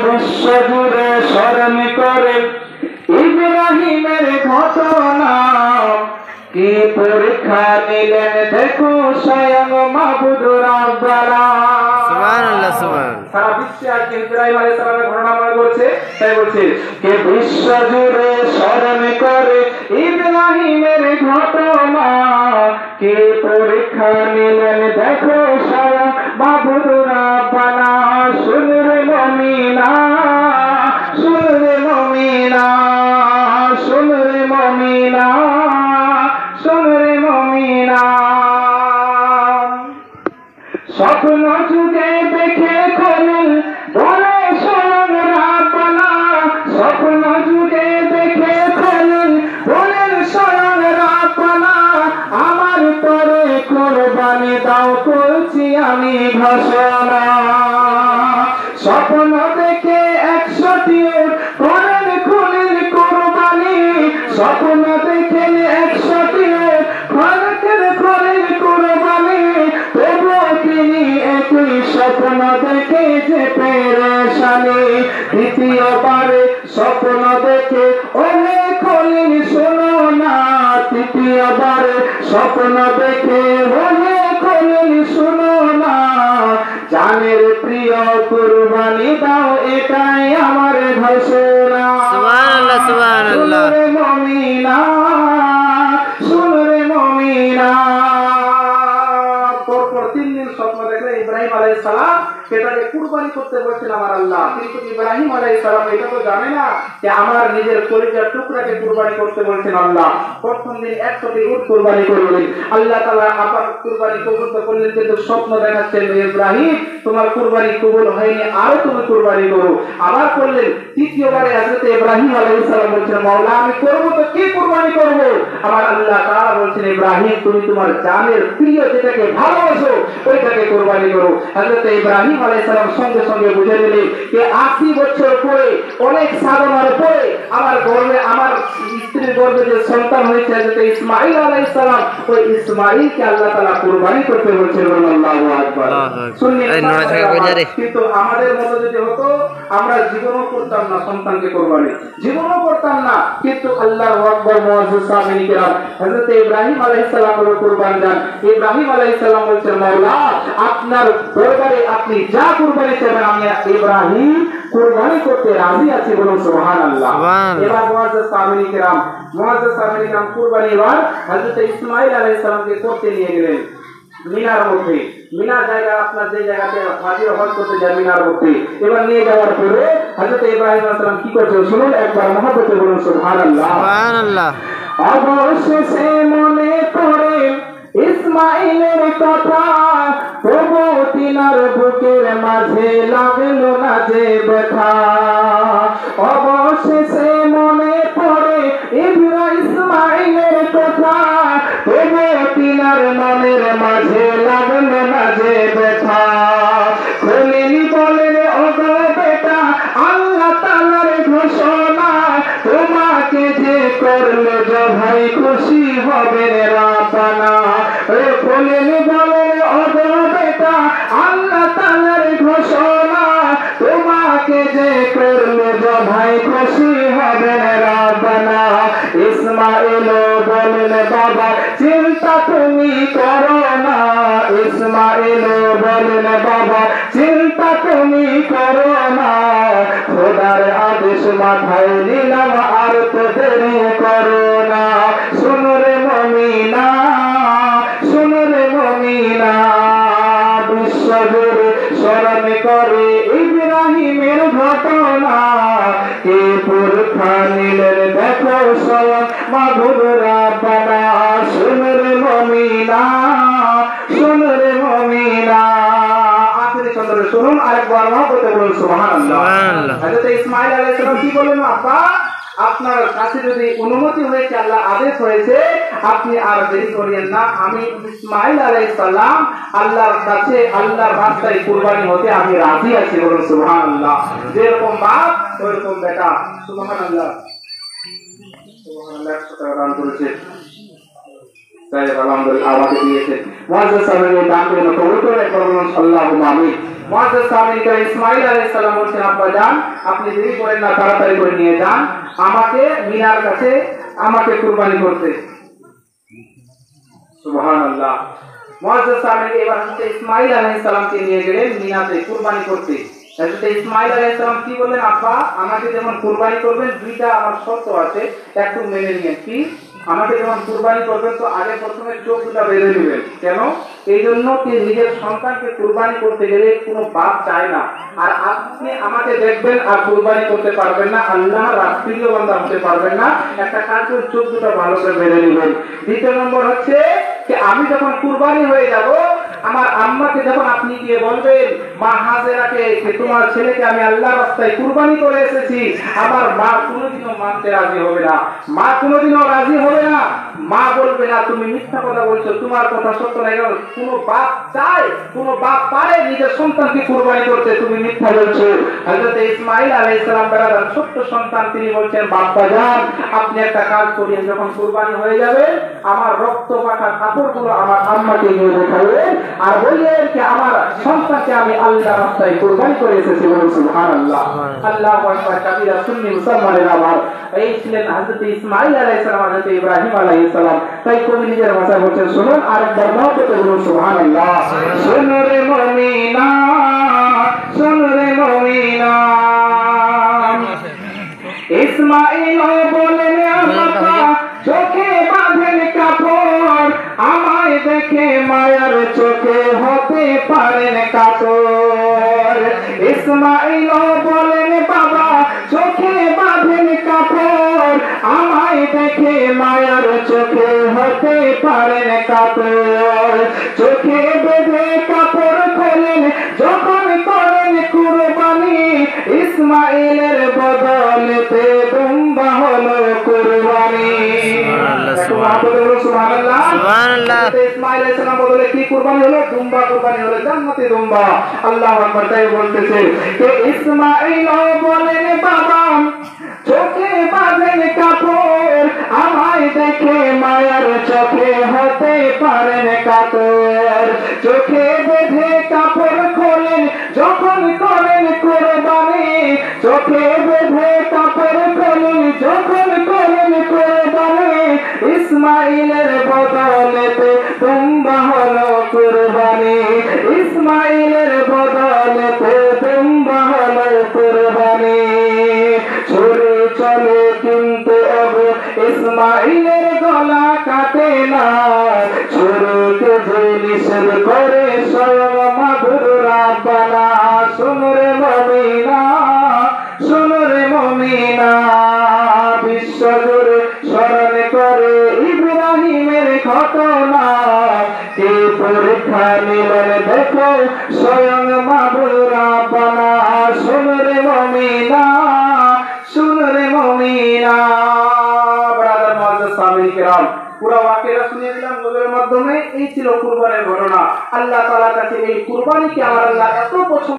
বিশ্বজুড়ে স্মরণ করে ইব্রাহিমের ঘটনা, কি পরীক্ষা নিলেন দেখো স্বয়ং মাবুদ রাব্বানা। সুবহানাল্লাহ, সুবহানাল্লাহ। সারা বিশ্বে আজকে ইব্রাহিম আলাইহিস সালামের ঘটনা মনে করছে, তাই বলছে কে বিশ্বজুড়ে স্মরণ করে ইব্রাহিমের ঘটনা, কি পরীক্ষা নিলেন দেখো স্বয়ং মাবুদ রাব্বানা। শুন রে মুমিনা, শুন রে মুমিনা, শুন রে মুমিনা, শুন রে মুমিনা। স্বপ্ন যুগে দেখে খলিল বলে স্বয়ং রাব্বানা, স্বপ্ন যুগে দেখে খলিল বলেন স্বয়ং রাব্বানা। আমার পরে কুরবানি দাও করছি আমি ঘোষণা। স্বপ্ন দেখে 100টি করেন খলিল কুরবানি, স্বপ্ন দেখেন 100টি খলিল কুরবানি। তবুও তিনি একই স্বপ্ন দেখে যে পেরেশানি। দ্বিতীয়বারে স্বপ্ন দেখে ওহে খলিল শোনো না, তৃতীয়বারে স্বপ্ন দেখে ওহে খলিল শোনো না। জানের প্রিয় কুরবানি দাও এটাই আমার ঘোষণা। সুবহানাল্লাহ, সুবহানাল্লাহ। শুন রে মুমিনা, শুন রে মুমিনা। পরপর 3 দিন স্বপ্ন দেখলে ইব্রাহিম আলাইহিস সালাম সেটাকে কুরবানি করতে বলছেন আমার আল্লাহ। কিন্তু ইব্রাহিম আলাইহিস সালাম এটা তো জানে না যে আমার নিজের কলিজার টুকরাকে কুরবানি করতে বলছেন আল্লাহ। প্রথম দিন 100টি উট কুরবানি করলেন আল্লাহ তাআলা। আবার কুরবানি কবুল করলেন, কিন্তু স্বপ্ন দেখাচ্ছেন ইব্রাহিম তোমার কুরবানি কবুল হয়নি, আরো তুমি কুরবানি করো। আবার করলেন। তৃতীয়বারে হযরত ইব্রাহিম আলাইহিস সালাম বলছেন মাওলা আমি করব তো কি কুরবানি করব? আমার আল্লাহ তাআলা বলছেন ইব্রাহিম তুমি তোমার জানের প্রিয় যেটাকে ভালোবাসো ওইটাকে কুরবানি করো। হযরত ইব্রাহিম আলাইহিস সালাম সঙ্গে সঙ্গে বুঝে নিলেন যে 80 বছর পরে অনেক সাধনার পরে আমার গর্ভে আমার স্ত্রীর গর্ভে যে সন্তান হয়েছে হযরত ইসমাঈল আলাইহিস সালাম, ওই ইসমাঈলকে আল্লাহ তাআলা কুরবানি করতে বলছেন। আল্লাহু আকবার। শুনলেন? কিন্তু আমাদের মতো যদি হতো আমরা জীবনও করতাম না সন্তানকে কুরবানি, জীবনও করতাম না। কিন্তু আল্লাহু আকবার। মুআজ্জিজ সাহাবী কিরাম হযরত ইব্রাহিম আলাইহিস সালাম হলো কুরবান দেন। ইব্রাহিম আলাইহিস সালাম বলছেন মাওলা আপনার দরবারে আপনি যা কুরবানি চাইবেন আমি ইব্রাহিম কুরবানি করতে রাজি আছি, বলুন সুবহানাল্লাহ। এবার মুআজ্জিজ সাহাবী কিরাম কুরবানি এবার হযরত ইসমাঈল আলাইহিস সালামকে করতে নিয়ে গেলেন মিনার মধ্যে। মিনা জায়গা আপনার যে জায়গাতে হাজির হজ করতে যায় মিনার মধ্যে। এবার নিয়ে যাওয়ার পরে হযরত ইব্রাহিম আলাইহিস সালাম কি করছেন শুনুন একবার মহব্বতে বলুন সুবহানাল্লাহ, সুবহানাল্লাহ। অবশেষে মনে পড়ে ইসমাঈলের কথা, তবু তিনার বুকের মাঝে লাগলো না যে ব্যথা। অবশেষে মনে পড়ে ইসমাঈলের কথা, তবু তিনার মনের মাঝে লাগলো না যে ব্যথা। খলিল বলেন ওগো বেটা আল্লাহ তাআলার ঘোষণা, তোমাকে যে করলে জবাই খুশি হবে রাব্বানা। খলিল বলেন ওগো বেটা আল্লাহ তাআলার ঘোষণা, তোমাকে যে করলে জবাই খুশি হবে রাব্বানা। ইসমাঈল বলেন বাবা চিন্তা তুমি করো না, ইসমাঈল বলেন বাবা চিন্তা তুমি করো না। খোদার আদেশ মাথায় নিলাম আর তো দেরি করো না। শুন রে মুমিনা, শুন রে মুমিনা। বিশ্বজুড়ে স্মরণ করে ইব্রাহিমের ঘটনা, কে পরীক্ষা নিলেন দেখো স্বয়ং মাবুদ রাব্বানা। শুন রে মুমিনা, শুন রে মুমিনা। আখেরি চন্দ্রে শুনুন আরেকবার মহব্বতে বলুন সুবহানাল্লাহ। হযরত ইসমাঈল আলাইহিস সালাম কি বলেন আব্বা আপনার কাছে যদি অনুমতি হয়েছে আল্লাহ আদেশ হয়েছে আপনি আর দেরি করিয়েন না, আমি ইসমাঈল আলাইহিস সালাম আল্লাহর কাছে আল্লাহর রাস্তায় কুরবানি হতে আমি রাজি আছি, বলুন সুবহানাল্লাহ। যেরকম বাপ ওইরকম বেটা, সুবহানাল্লাহ। সুবহানাল্লাহ। দান করেছে তাই আলহামদুলিল্লাহ আমাকে দিয়েছেন। মুআজ্জাজ সাহেবের দান করে কবুল করে বলুন আল্লাহুম্মা আমিন। মুআজ্জাজ সাহেবকে ইসমাঈল আলাইহিস সালাম বলছেন, আব্বা যান আপনি দেরি করেন না, তাড়াতাড়ি করে নিয়ে যান আমাকে মিনার কাছে আমাকে কুরবানি করতে। সুবহানাল্লাহ। মুআজ্জাজ সাহেব এবার হচ্ছে ইসমাঈল আলাইহিস সালামকে নিয়ে গেলেন মিনাতে কুরবানি করতে। হযরত ইসমাঈল আলাইহিস সালাম কি বললেন, আব্বা আমাকে যখন কুরবানি করবেন দুইটা আমার শর্ত আছে, একটু মেনে নিন। কি? আমাকে যখন কুরবানি করবেন তো আগে প্রথমে চোখ দুটো বেঁধে নেবেন। কেন? এই জন্য কি নিজের সন্তানকে কুরবানি করতে গেলে কোনো বাপ চায় না, আর আপনি আমাকে দেখবেন আর কুরবানি করতে পারবেন না, আল্লাহর রাসূলের বান্দা হতে পারবেন না। একটা কাজ করে চোখ দুটো ভালো করে বেঁধে নেবেন। দ্বিতীয় নম্বর হচ্ছে যে আমি যখন কুরবানি হয়ে যাব, আমার আম্মাকে যখন আপনি গিয়ে বলবেন, মা হাজেরাকে যে তোমার ছেলেকে আমি আল্লাহর রাস্তায় কুরবানি করে এসেছি, আমার মা কোনোদিনও মানতে রাজি হবে না। মা কোনোদিনও রাজি হবে না। মা বলবে না তুমি মিথ্যা কথা বলছো, তোমার কথা সত্য নয়। কোনো বাপ চায়, কোনো বাপ পারে নিজের সন্তানকে কুরবানি করতে, তুমি মিথ্যা বলছো। হযরত ইসমাঈল আলাইহিস সালাম বেরাদার ছোট্ট সন্তান, তিনি বলছেন বাপ্পা যান আপনি একটা কাজ করেন, যখন কুরবানি হয়ে যাবে আমার রক্ত মাখা কাপড়গুলো আমার আম্মাকে নিয়ে দেখাবেন আর বললেন যে আমার সন্তানকে আমি আল্লাহর রাস্তায় কুরবানি করে এসেছি। সুবহানাল্লাহ। আল্লাহু আকবার কাবীরা। সুন্নি মুসলমানের আমার এই ছিলেন হযরত ইসমাঈল আলাইহিস সালাম, হযরত ইব্রাহিম আলাইহিস সালাম। তাই কবি নিজের ভাষায় বলছেন, শুনুন আর একবার মহব্বতে বলুন সুবহানাল্লাহ। শুনো রে মুমিনা, শুনো রে মুমিনা, ইসমাঈল বলেন আল্লাহ চোখে বাঁধেন কাপড়, আমায় দেখে মায়ার চোখে হতে পারেন কাতর। ইসমাঈল বলেন বাবা চোখে বাঁধেন কাপড়, আমায় দেখে মায়ার চোখে হতে পারেন কাতর। চোখে বেঁধে কাপড় খোলেন যখন করেন কুরবানি, ইসমাঈলের বদলেতে দুম্বা হলো কুরবানি। সুবহানাল্লাহ। ইসমাঈল আলাইহিস সালাম বদলে কি কুরবানি হলো? দুম্বা কুরবানি হলো, জান্নাতি দুম্বা। আল্লাহু আকবার। তাই বলতেছে যে ইসমাঈল বলেন বাবা চোখে বাঁধেন কাপড়, আমায় দেখে মায়ার চোখে হতে পারেন কাতর। চোখে বেঁধে কাপড় খোলেন যখন করেন কুরবানি, চোখে বেঁধে কাপড় খোলেন যখন করেন কুরবানি, ইসমাঈলের বদলেতে দুম্বা হলো কুরবানি। ইসমাঈলের বদলেতে দুম্বা হলো কুরবানি। ছুরি চলে কিন্তু আবু ইসমাঈলের গলা কাটে না, ছুরিকে যে নিষেধ করে স্বয়ং মাবুদ রাব্বানা। শোনো রে মুমিনা, শোনো রে মুমিনা, বিশ্বজুড়ে স্মরণ করে ইব্রাহিমের ঘটনা, কি পরীক্ষা নিলেন দেখো স্বয়ং মাবুদ রাব্বানা। শোনো রে মুমিনা, শোনো রে মুমিনা। ব্রাদার মুআজ্জাজ সাহাবায়ে কেরাম, পুরো ওয়াকিয়া শুনিয়ে দিলাম নজরের মাধ্যমে। এই ছিল কুরবানির ঘটনা। আল্লাহ তাআলার কাছে এই কুরবানিকে আমার আল্লাহ এত পছন্দ